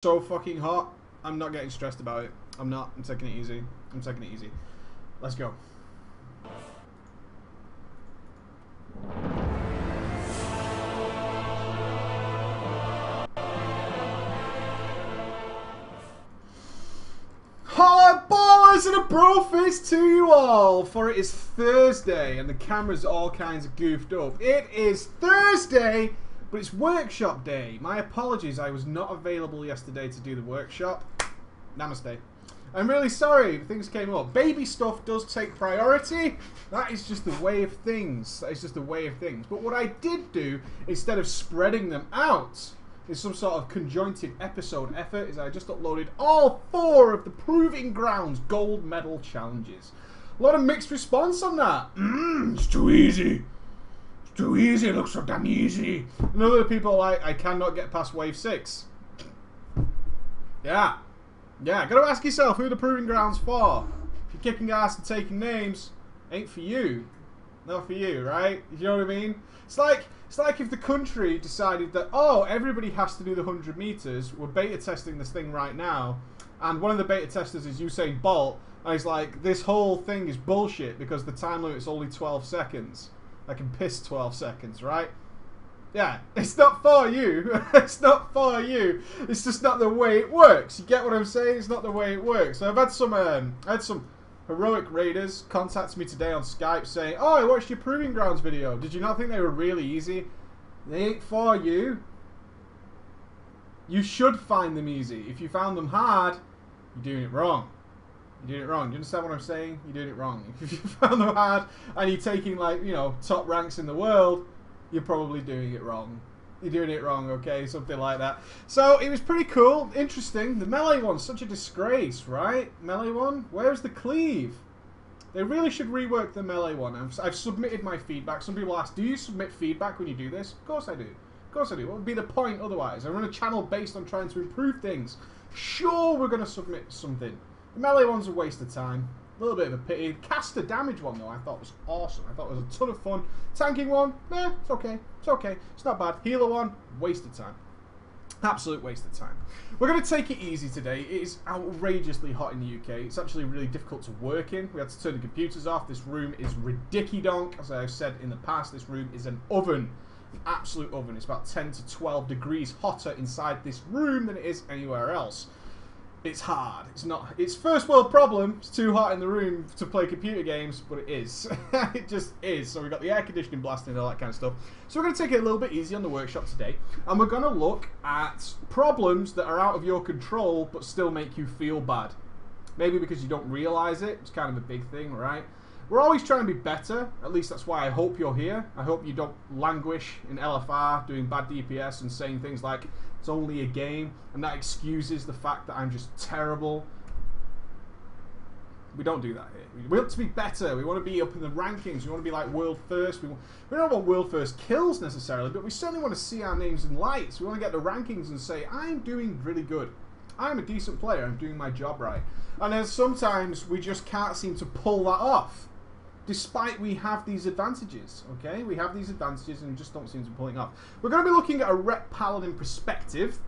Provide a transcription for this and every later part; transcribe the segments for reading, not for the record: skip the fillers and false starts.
So fucking hot. I'm not getting stressed about it. I'm not. I'm taking it easy. I'm taking it easy. Let's go. Hello, ballers, and a bro fist to you all, for it is Thursday and the camera's all kinds of goofed up. It is Thursday, but it's workshop day. My apologies, I was not available yesterday to do the workshop. Namaste. I'm really sorry, things came up. Baby stuff does take priority. That is just the way of things. That is just the way of things. But what I did do, instead of spreading them out in some sort of conjointed episode effort, is I just uploaded all 4 of the Proving Grounds gold medal challenges. A lot of mixed response on that. It's too easy. It's too easy. It looks so damn easy. And other people are like, I cannot get past wave 6. Yeah. Yeah, gotta ask yourself who the Proving Grounds for. If you're kicking ass and taking names, ain't for you. Not for you, right? You know what I mean? It's like if the country decided that, oh, everybody has to do the 100 meters. We're beta testing this thing right now, and one of the beta testers is Usain Bolt, and he's like, this whole thing is bullshit because the time limit's only 12 seconds. I can piss 12 seconds, right? Yeah, it's not for you. It's not for you. It's just not the way it works. You get what I'm saying? It's not the way it works. So I've had some heroic raiders contact me today on Skype saying, "Oh, I watched your Proving Grounds video. Did you not think they were really easy? They ain't for you. You should find them easy. If you found them hard, you're doing it wrong. You're doing it wrong. Do you understand what I'm saying? You're doing it wrong. If you found them hard and you're taking, like, you know, top ranks in the world, you're probably doing it wrong. You're doing it wrong, okay? Something like that. So, it was pretty cool. Interesting. The melee one's such a disgrace, right? Melee one? Where's the cleave? They really should rework the melee one. I've submitted my feedback. Some people ask, do you submit feedback when you do this? Of course I do. Of course I do. What would be the point otherwise? I run a channel based on trying to improve things. Sure, we're going to submit something. The melee one's a waste of time. A little bit of a pity. Caster damage one, though, I thought was awesome. I thought it was a ton of fun. Tanking one, it's okay. It's okay. It's not bad. Healer one, waste of time. Absolute waste of time. We're going to take it easy today. It is outrageously hot in the UK. It's actually really difficult to work in. We had to turn the computers off. This room is ridiculous. As I've said in the past, this room is an oven. An absolute oven. It's about 10 to 12 degrees hotter inside this room than it is anywhere else. It's hard. It's not. It's first world problem. It's too hot in the room to play computer games, but it is. It just is. So we've got the air conditioning blasting and all that kind of stuff. So we're going to take it a little bit easy on the workshop today, and we're going to look at problems that are out of your control but still make you feel bad. Maybe because you don't realize it. It's kind of a big thing, right? We're always trying to be better. At least that's why I hope you're here. I hope you don't languish in LFR doing bad DPS and saying things like, it's only a game, and that excuses the fact that I'm just terrible. We don't do that here. We want to be better. We want to be up in the rankings. We want to be like world first. We don't want world first kills necessarily, but we certainly want to see our names in lights. We want to get the rankings and say, I'm doing really good. I'm a decent player. I'm doing my job right. And then sometimes we just can't seem to pull that off. Despite we have these advantages, okay? We have these advantages and just don't seem to be pulling off. We're going to be looking at a Rep Paladin perspective,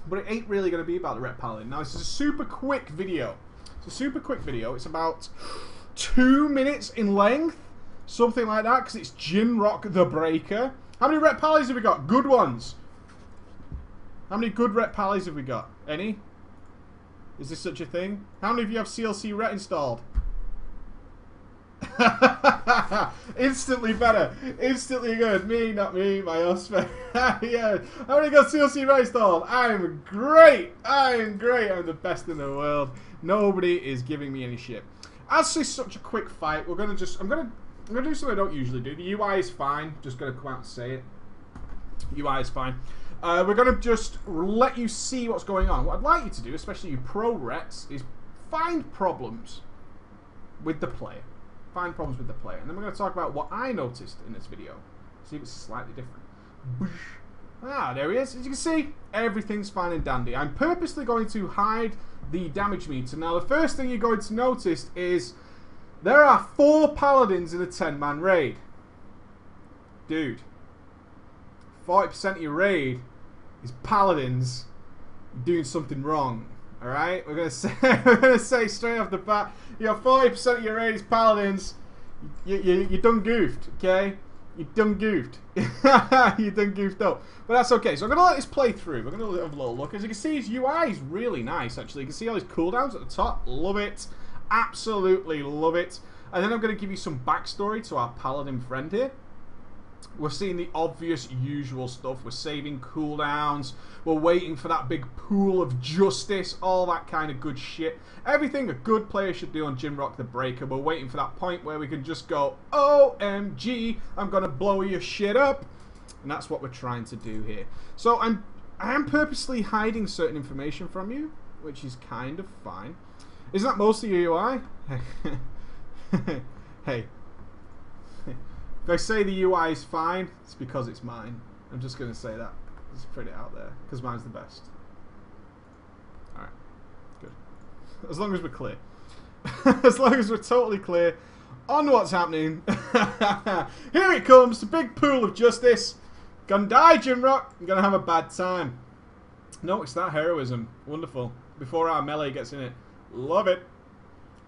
but it ain't really going to be about the Rep Paladin. Now, this is a super quick video. It's a super quick video. It's about 2 minutes in length, something like that, because it's Jim Rock the Breaker. How many Rep Paladins have we got? Good ones. How many good Rep Paladins have we got? Any? Is this such a thing? How many of you have CLC Ret installed? Instantly better. Instantly good. Me, not me, my husband. Yeah. How many got CLC Ret installed? I'm great. I'm great. I'm the best in the world. Nobody is giving me any shit. As it's such a quick fight, we're gonna just I'm gonna do something I don't usually do. The UI is fine. Just gonna come out and say it. UI is fine. We're gonna just let you see what's going on. What I'd like you to do, especially you pro reps, is find problems with the player. Find problems with the player. And then we're going to talk about what I noticed in this video. See if it's slightly different. Ah, there he is. As you can see, everything's fine and dandy. I'm purposely going to hide the damage meter. Now, the first thing you're going to notice is there are 4 paladins in a 10-man raid. Dude. 40% of your raid is paladins. doing something wrong. All right, we're gonna say straight off the bat, you have 40% of your raid is paladins. You done goofed, okay? You done goofed. You done goofed up. But that's okay. So I'm going to let this play through. We're going to have a little look. As you can see, his UI is really nice, actually. You can see all his cooldowns at the top. Love it. Absolutely love it. And then I'm going to give you some backstory to our paladin friend here. We're seeing the obvious usual stuff. We're saving cooldowns. We're waiting for that big pool of justice. All that kind of good shit. Everything a good player should do on Jimrock the Breaker. We're waiting for that point where we can just go, OMG, I'm going to blow your shit up. And that's what we're trying to do here. So I am purposely hiding certain information from you, which is kind of fine. Isn't that most of your UI? Hey. If I say the UI is fine, it's because it's mine. I'm just going to say that. Just put it out there. Because mine's the best. Alright. Good. As long as we're clear. As long as we're totally clear on what's happening. Here it comes. The big pool of justice. Gonna die, Jimrock. I'm gonna have a bad time. No, it's that heroism. Wonderful. Before our melee gets in it. Love it.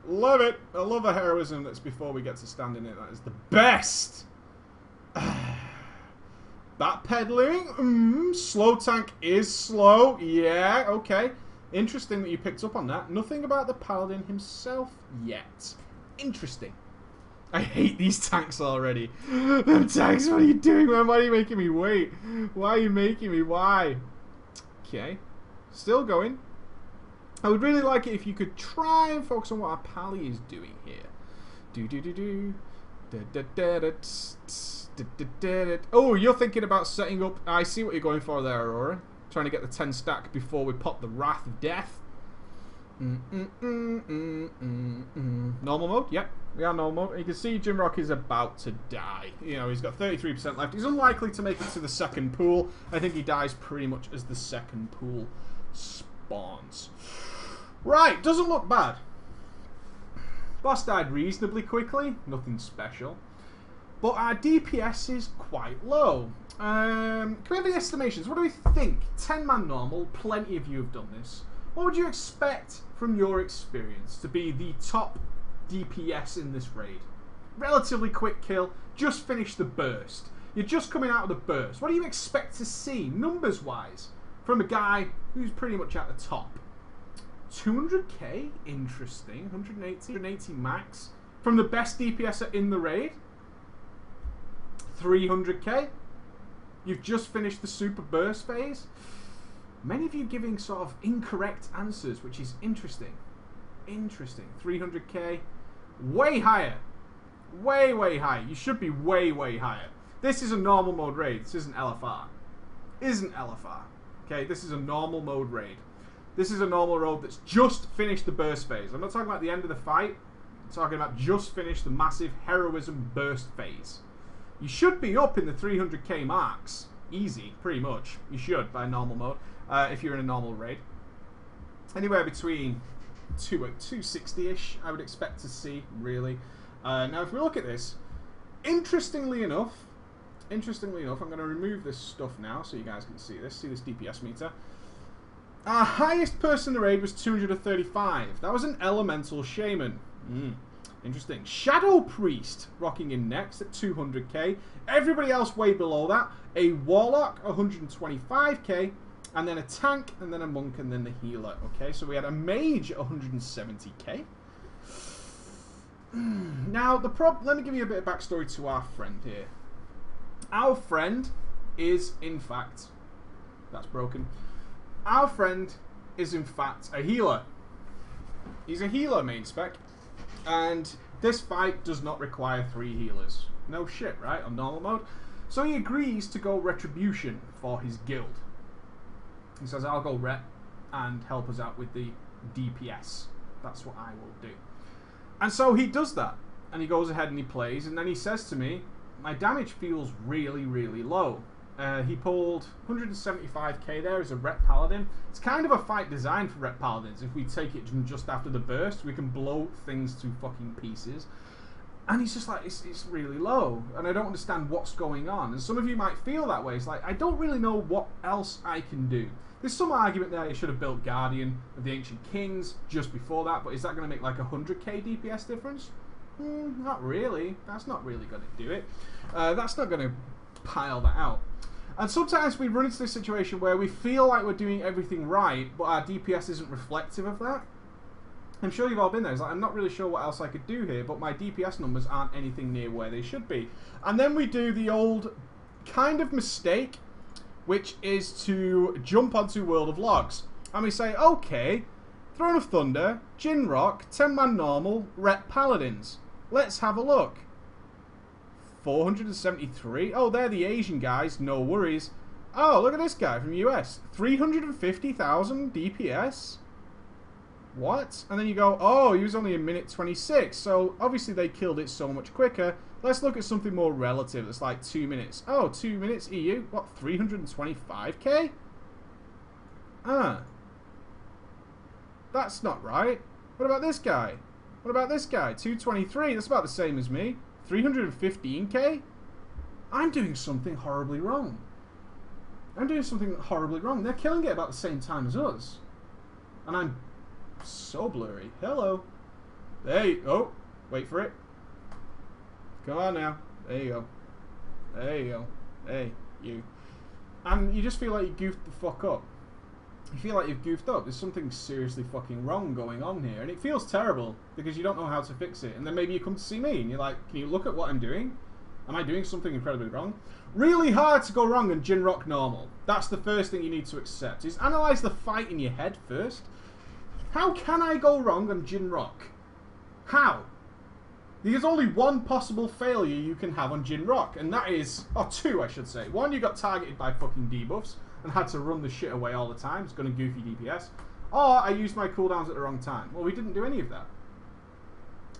Love it. I love a heroism that's before we get to stand in it. That is the best. Backpedaling. Slow tank is slow. Yeah, okay. Interesting that you picked up on that. Nothing about the paladin himself yet. Interesting. I hate these tanks already. Them tanks, what are you doing, man? Why are you making me wait? Why are you making me? Why? Okay. Still going. I would really like it if you could try and focus on what our pally is doing here. Oh, you're thinking about setting up... I see what you're going for there, Aurora. Trying to get the 10 stack before we pop the Wrath of Death. Normal mode? Yep. We are normal mode. You can see Jimrock is about to die. You know, he's got 33% left. He's unlikely to make it to the second pool. I think he dies pretty much as the second pool spawns. Right, doesn't look bad. Boss died reasonably quickly. Nothing special. But our DPS is quite low. Can we have any estimations? What do we think? 10-man normal. Plenty of you have done this. What would you expect from your experience to be the top DPS in this raid? Relatively quick kill. Just finished the burst. You're just coming out of the burst. What do you expect to see, numbers-wise, from a guy who's pretty much at the top? 200k? Interesting. 180 max. From the best DPS in the raid? 300k? You've just finished the super burst phase? Many of you giving sort of incorrect answers, which is interesting. Interesting. 300k. Way higher. Way, way higher. You should be way, way higher. This is a normal mode raid. This isn't LFR. Isn't LFR. Okay, this is a normal mode raid. This is a normal road that's just finished the burst phase. I'm not talking about the end of the fight. I'm talking about just finished the massive heroism burst phase. You should be up in the 300k marks. Easy, pretty much. You should, by normal mode, if you're in a normal raid. Anywhere between 260-ish, I would expect to see, really. Now, if we look at this, interestingly enough, I'm going to remove this stuff now so you guys can see this DPS meter. Our highest person in the raid was 235. That was an elemental shaman. Interesting. Shadow Priest rocking in next at 200k. Everybody else way below that. A Warlock, 125k. And then a tank, and then a monk, and then the healer. Okay, so we had a mage, 170k. Now, let me give you a bit of backstory to our friend here. Our friend is, in fact... That's broken. Our friend is, in fact, a healer. He's a healer, main spec. And this fight does not require 3 healers. No shit, right? On normal mode. So he agrees to go Retribution for his guild. He says, I'll go Rep and help us out with the DPS. That's what I will do. And so he does that. And he goes ahead and he plays. And then he says to me, my damage feels really, really low. He pulled 175k there as a Rep Paladin. It's kind of a fight designed for Rep Paladins. If we take it from just after the burst, we can blow things to fucking pieces. And he's just like, it's really low, and I don't understand what's going on. And some of you might feel that way. It's like, I don't really know what else I can do. There's some argument there you should have built Guardian of the Ancient Kings just before that, but is that going to make like 100k DPS difference? Not really. That's not really going to do it. That's not going to pile that out. And sometimes we run into this situation where we feel like we're doing everything right, but our DPS isn't reflective of that. I'm sure you've all been there. It's like, I'm not really sure what else I could do here, but my DPS numbers aren't anything near where they should be. And then we do the old kind of mistake, which is to jump onto World of Logs. And we say, okay, Throne of Thunder, Jin Rock, 10-man normal, Rep Paladins. Let's have a look. 473. Oh, they're the Asian guys. No worries. Oh, look at this guy from US. 350,000 DPS. What? And then you go, oh, he was only a minute 26. So obviously they killed it so much quicker. Let's look at something more relative. It's like 2 minutes. Oh, 2 minutes EU. What? 325k? That's not right. What about this guy? What about this guy? 223. That's about the same as me. 315k? I'm doing something horribly wrong. I'm doing something horribly wrong. They're killing it about the same time as us. And I'm so blurry. Hello. Hey. Oh, wait for it. Come on now. There you go. There you go. Hey, you. And you just feel like you goofed the fuck up. You feel like you've goofed up. There's something seriously fucking wrong going on here. And it feels terrible because you don't know how to fix it. And then maybe you come to see me and you're like, can you look at what I'm doing? Am I doing something incredibly wrong? Really hard to go wrong on Jin Rock normal. That's the first thing you need to accept. Is analyze the fight in your head first. How can I go wrong on Jin Rock? How? There's only one possible failure you can have on Jin Rock, and that is, or two I should say. One, you got targeted by fucking debuffs and had to run the shit away all the time. It's gonna goofy DPS. Or I used my cooldowns at the wrong time. Well, we didn't do any of that.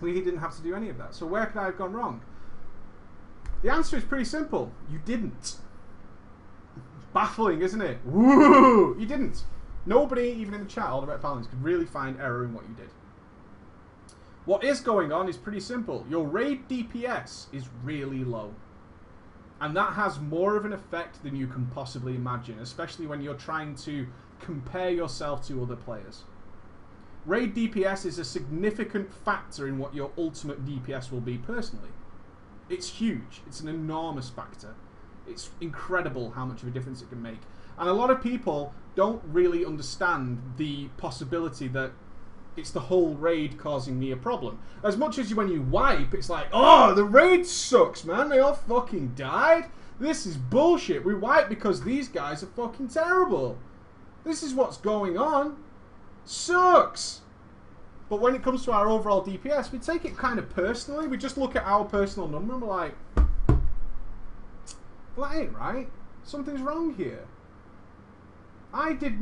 We didn't have to do any of that. So where could I have gone wrong? The answer is pretty simple. You didn't. Baffling, isn't it? Woo! You didn't. Nobody, even in the chat, all the Red Paladins, could really find error in what you did. What is going on is pretty simple. Your raid DPS is really low. And that has more of an effect than you can possibly imagine, especially when you're trying to compare yourself to other players. Raid DPS is a significant factor in what your ultimate DPS will be personally. It's huge. It's an enormous factor. It's incredible how much of a difference it can make. And a lot of people don't really understand the possibility that it's the whole raid causing me a problem. As much as when you wipe, it's like, oh, the raid sucks, man. They all fucking died. This is bullshit. We wipe because these guys are fucking terrible. This is what's going on. Sucks. But when it comes to our overall DPS, we take it kind of personally. We just look at our personal number and we're like, well, that ain't right. Something's wrong here. I did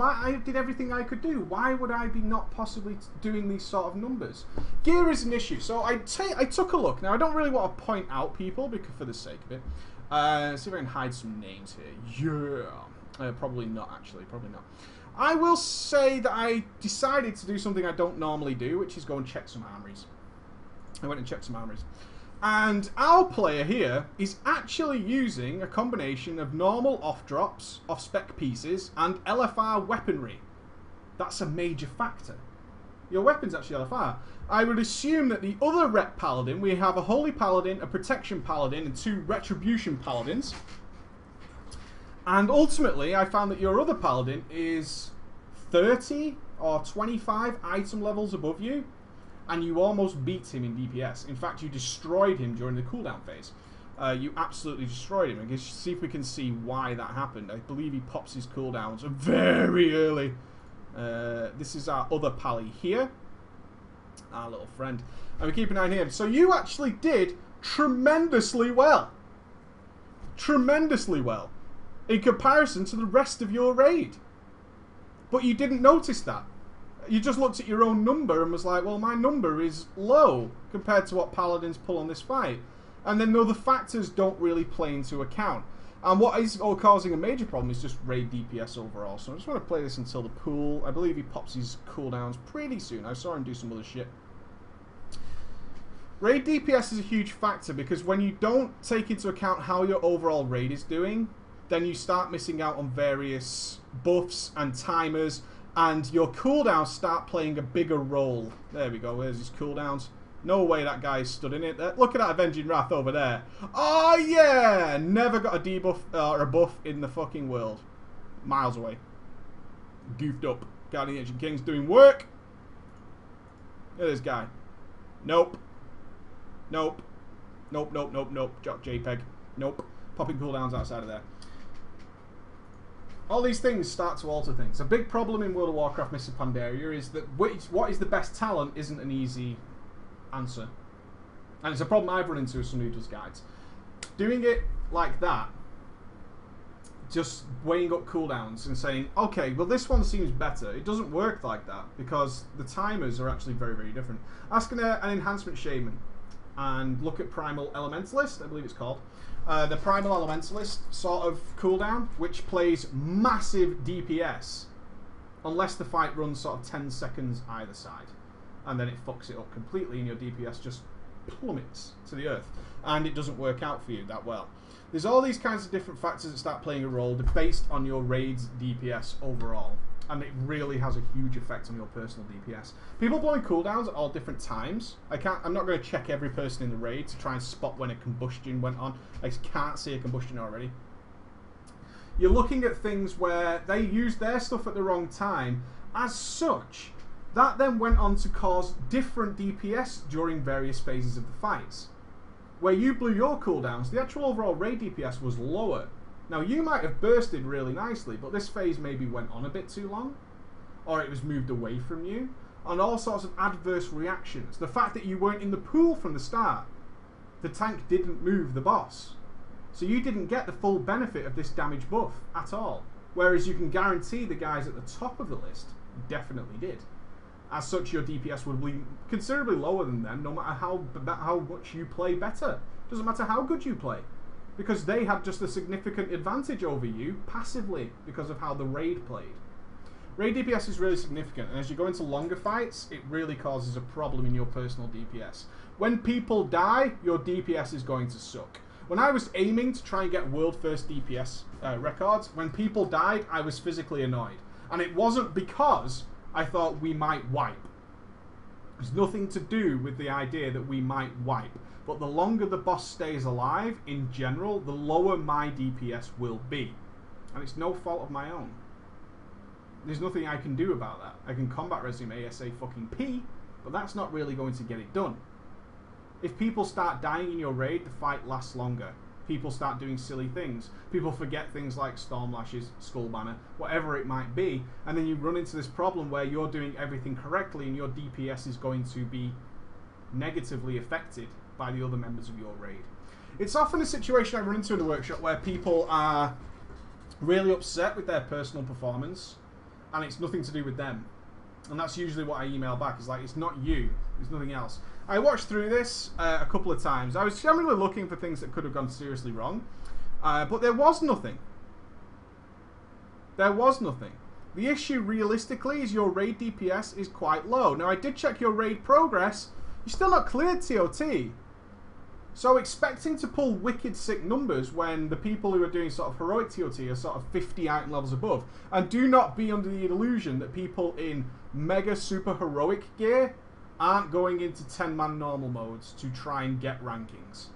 everything I could do. Why would I be not possibly doing these sort of numbers? Gear is an issue. So I took a look. Now, I don't really want to point out people because for the sake of it. Let's see if I can hide some names here. Yeah. Probably not, actually. Probably not. I will say that I decided to do something I don't normally do, which is go and check some armories. I went and checked some armories. And our player here is actually using a combination of normal off-drops, off-spec pieces, and LFR weaponry. That's a major factor. Your weapon's actually LFR. I would assume that the other Rep Paladin, we have a Holy Paladin, a Protection Paladin, and 2 Retribution Paladins. And ultimately, I found that your other Paladin is 30 or 25 item levels above you. And you almost beat him in DPS. In fact, you destroyed him during the cooldown phase. You absolutely destroyed him. I guess see if we can see why that happened. I believe he pops his cooldowns very early. This is our other pally here. Our little friend. And we keep an eye on him. So you actually did tremendously well. Tremendously well. In comparison to the rest of your raid. But you didn't notice that. You just looked at your own number and was like, well, my number is low compared to what Paladins pull on this fight. And then the other factors don't really play into account. And what is all causing a major problem is just raid DPS overall. So I just want to play this until the pool. I believe he pops his cooldowns pretty soon. I saw him do some other shit. Raid DPS is a huge factor because when you don't take into account how your overall raid is doing, then you start missing out on various buffs and timers, and your cooldowns start playing a bigger role. There we go, where's his cooldowns? No way that guy's stood in it. Look at that Avenging Wrath over there. Oh yeah! Never got a debuff or a buff in the fucking world. Miles away. Goofed up. Guardian Ancient King's doing work. Look at this guy. Nope. Nope. Nope, nope, nope, nope. JPEG. Nope. Popping cooldowns outside of there. All these things start to alter things. A big problem in World of Warcraft Mists of Pandaria is that what is the best talent isn't an easy answer. And it's a problem I've run into as somebody who does guides. Doing it like that, just weighing up cooldowns and saying, okay, well this one seems better. It doesn't work like that because the timers are actually very, very different. Ask an enhancement shaman and look at Primal Elementalist, I believe it's called. The Primal Elementalist sort of cooldown, which plays massive DPS unless the fight runs sort of 10 seconds either side. And then it fucks it up completely and your DPS just plummets to the earth. And it doesn't work out for you that well. There's all these kinds of different factors that start playing a role based on your raid's DPS overall. And it really has a huge effect on your personal DPS. People blowing cooldowns at all different times. I'm not going to check every person in the raid to try and spot when a combustion went on. I just can't see a combustion already. You're looking at things where they used their stuff at the wrong time. As such, that then went on to cause different DPS during various phases of the fights. Where you blew your cooldowns, the actual overall raid DPS was lower. Now, you might have bursted really nicely, but this phase maybe went on a bit too long, or it was moved away from you, and all sorts of adverse reactions. The fact that you weren't in the pool from the start, the tank didn't move the boss. So you didn't get the full benefit of this damage buff at all. Whereas you can guarantee the guys at the top of the list definitely did. As such, your DPS would be considerably lower than them, no matter how much you play better. Doesn't matter how good you play. Because they had just a significant advantage over you, passively, because of how the raid played. Raid DPS is really significant, and as you go into longer fights, it really causes a problem in your personal DPS. When people die, your DPS is going to suck. When I was aiming to try and get world first DPS records, when people died, I was physically annoyed. And it wasn't because I thought we might wipe. There's nothing to do with the idea that we might wipe. But the longer the boss stays alive, in general, the lower my DPS will be. And it's no fault of my own. There's nothing I can do about that. I can combat resume ASA fucking P, but that's not really going to get it done. If people start dying in your raid, the fight lasts longer. People start doing silly things. People forget things like Storm Lashes, Skull Banner, whatever it might be, and then you run into this problem where you're doing everything correctly and your DPS is going to be negatively affected by the other members of your raid. It's often a situation I run into in the workshop where people are really upset with their personal performance and it's nothing to do with them. And that's usually what I email back. It's like, it's not you. There's nothing else. I watched through this a couple of times. I was generally looking for things that could have gone seriously wrong. But there was nothing. There was nothing. The issue, realistically, is your raid DPS is quite low. Now, I did check your raid progress. You're still not cleared TOT. So expecting to pull wicked sick numbers when the people who are doing sort of heroic TOT are sort of 50 item levels above. And do not be under the illusion that people in mega super heroic gear aren't going into 10-man normal modes to try and get rankings.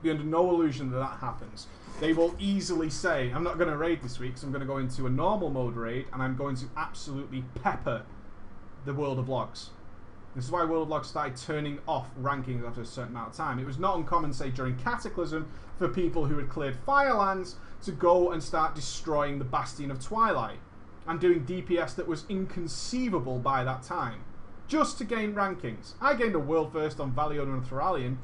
Be under no illusion that that happens. They will easily say, I'm not going to raid this week, so I'm going to go into a normal mode raid and I'm going to absolutely pepper the World of Logs. This is why World of Logs started turning off rankings after a certain amount of time. It was not uncommon, say, during Cataclysm, for people who had cleared Firelands to go and start destroying the Bastion of Twilight and doing DPS that was inconceivable by that time, just to gain rankings. I gained a world first on Valiona and Thoralion,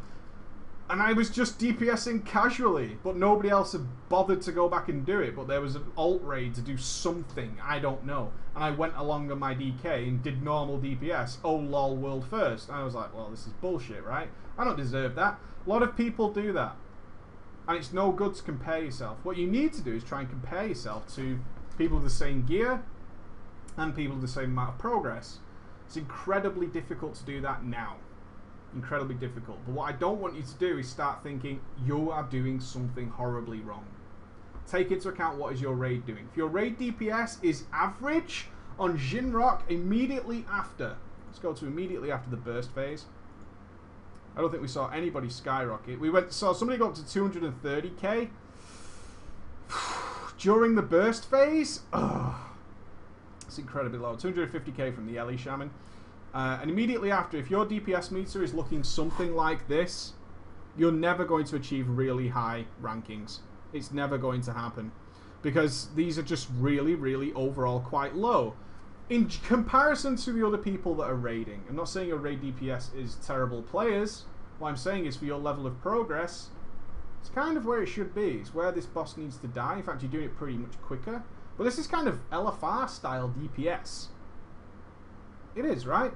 and I was just DPSing casually, but nobody else had bothered to go back and do it. But there was an alt raid to do something, I don't know. And I went along on my DK and did normal DPS. Oh lol, world first. And I was like, well, this is bullshit, right? I don't deserve that. A lot of people do that. And it's no good to compare yourself. What you need to do is try and compare yourself to people with the same gear and people with the same amount of progress. It's incredibly difficult to do that now. Incredibly difficult. But what I don't want you to do is start thinking you are doing something horribly wrong. Take into account what is your raid doing. If your raid DPS is average on Jinrock immediately after, let's go to immediately after the burst phase. I don't think we saw anybody skyrocket. We saw somebody go up to 230k during the burst phase. It's incredibly low. 250k from the Ellie Shaman. And immediately after, if your DPS meter is looking something like this, you're never going to achieve really high rankings. It's never going to happen. Because these are just really, really overall quite low. In comparison to the other people that are raiding. I'm not saying your raid DPS is terrible players. What I'm saying is for your level of progress, it's kind of where it should be. It's where this boss needs to die. In fact, you're doing it pretty much quicker. But this is kind of LFR style DPS. It is, right?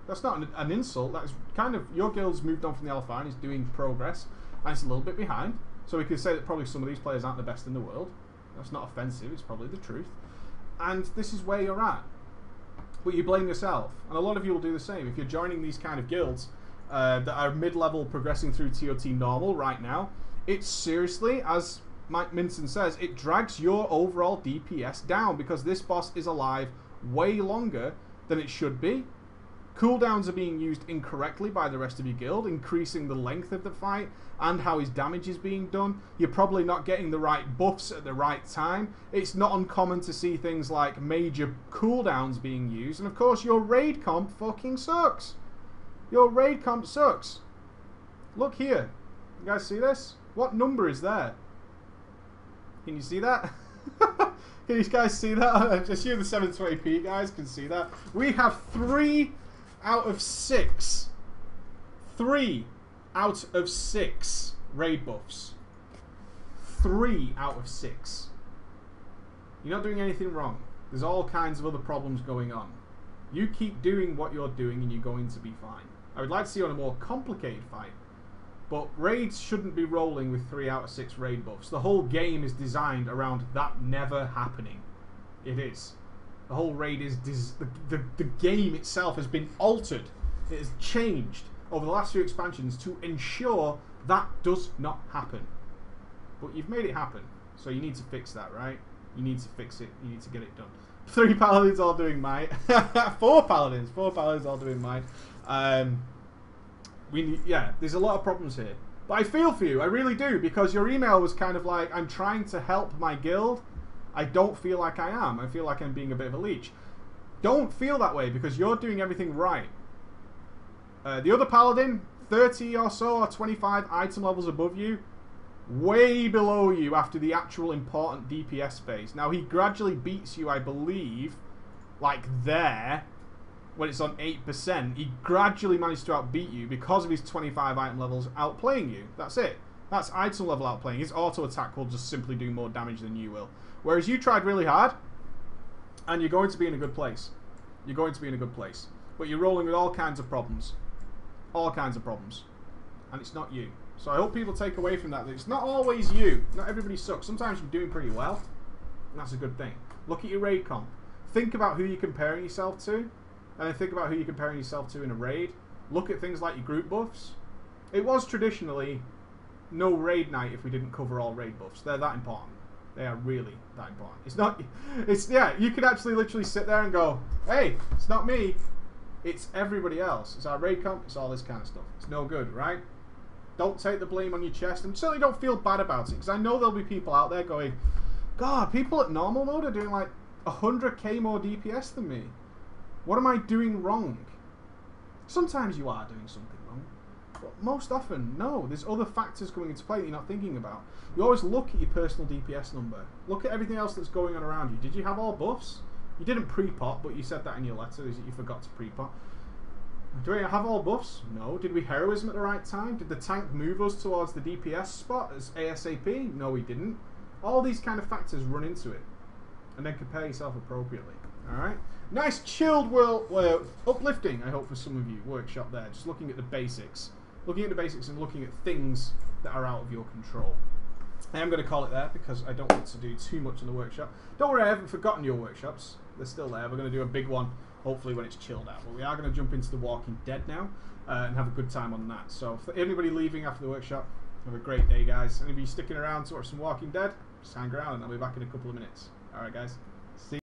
That's not an insult. That's kind of, your guild's moved on from the LFR and is doing progress. And it's a little bit behind. So we could say that probably some of these players aren't the best in the world. That's not offensive. It's probably the truth. And this is where you're at. But you blame yourself. And a lot of you will do the same. If you're joining these kind of guilds that are mid-level progressing through TOT normal right now, it's seriously, as Mike Minson says, it drags your overall DPS down because this boss is alive way longer than it should be. Cooldowns are being used incorrectly by the rest of your guild, increasing the length of the fight and how his damage is being done. You're probably not getting the right buffs at the right time. It's not uncommon to see things like major cooldowns being used. And of course, your raid comp fucking sucks. Your raid comp sucks. Look here. You guys see this? What number is there? Can you see that? Can you guys see that? I assume the 720p guys can see that. We have 3 out of 6. 3 out of 6 raid buffs. 3 out of 6. You're not doing anything wrong. There's all kinds of other problems going on. You keep doing what you're doing and you're going to be fine. I would like to see you on a more complicated fight. But raids shouldn't be rolling with 3 out of 6 raid buffs. The whole game is designed around that never happening. It is. The whole raid is... The game itself has been altered. It has changed over the last few expansions to ensure that does not happen. But you've made it happen. So you need to fix that, right? You need to fix it. You need to get it done. 3 paladins all doing might. 4 paladins. 4 paladins all doing might. Yeah, there's a lot of problems here. But I feel for you, I really do, because your email was kind of like, I'm trying to help my guild. I don't feel like I am. I feel like I'm being a bit of a leech. Don't feel that way, because you're doing everything right. The other paladin, 30 or so, or 25 item levels above you, way below you after the actual important DPS phase. Now, he gradually beats you, I believe, like there, when it's on 8%, he gradually managed to outbeat you because of his 25 item levels outplaying you. That's it. That's item level outplaying. His auto attack will just simply do more damage than you will. Whereas you tried really hard, and you're going to be in a good place. You're going to be in a good place. But you're rolling with all kinds of problems. All kinds of problems. And it's not you. So I hope people take away from that it's not always you. Not everybody sucks. Sometimes you're doing pretty well, and that's a good thing. Look at your raid comp. Think about who you're comparing yourself to. And then think about who you're comparing yourself to in a raid. Look at things like your group buffs. It was traditionally no raid night if we didn't cover all raid buffs. They're that important. They are really that important. It's not... It's... Yeah, you could actually literally sit there and go, hey, it's not me. It's everybody else. It's our raid comp. It's all this kind of stuff. It's no good, right? Don't take the blame on your chest. And certainly don't feel bad about it. Because I know there'll be people out there going, God, people at normal mode are doing like 100k more DPS than me. What am I doing wrong? Sometimes you are doing something wrong. But most often, no. There's other factors coming into play that you're not thinking about. You always look at your personal DPS number. Look at everything else that's going on around you. Did you have all buffs? You didn't pre-pot, but you said that in your letter, is that you forgot to pre-pot. Do we have all buffs? No. Did we heroism at the right time? Did the tank move us towards the DPS spot as ASAP? No, we didn't. All these kind of factors run into it. And then compare yourself appropriately. Alright? Nice chilled world, uplifting, I hope, for some of you, workshop there. Just looking at the basics. Looking at the basics and looking at things that are out of your control. I am going to call it there because I don't want to do too much in the workshop. Don't worry, I haven't forgotten your workshops. They're still there. We're going to do a big one, hopefully when it's chilled out. But we are going to jump into The Walking Dead now and have a good time on that. So for anybody leaving after the workshop, have a great day, guys. Anybody sticking around to watch some Walking Dead, just hang around and I'll be back in a couple of minutes. Alright, guys. See you.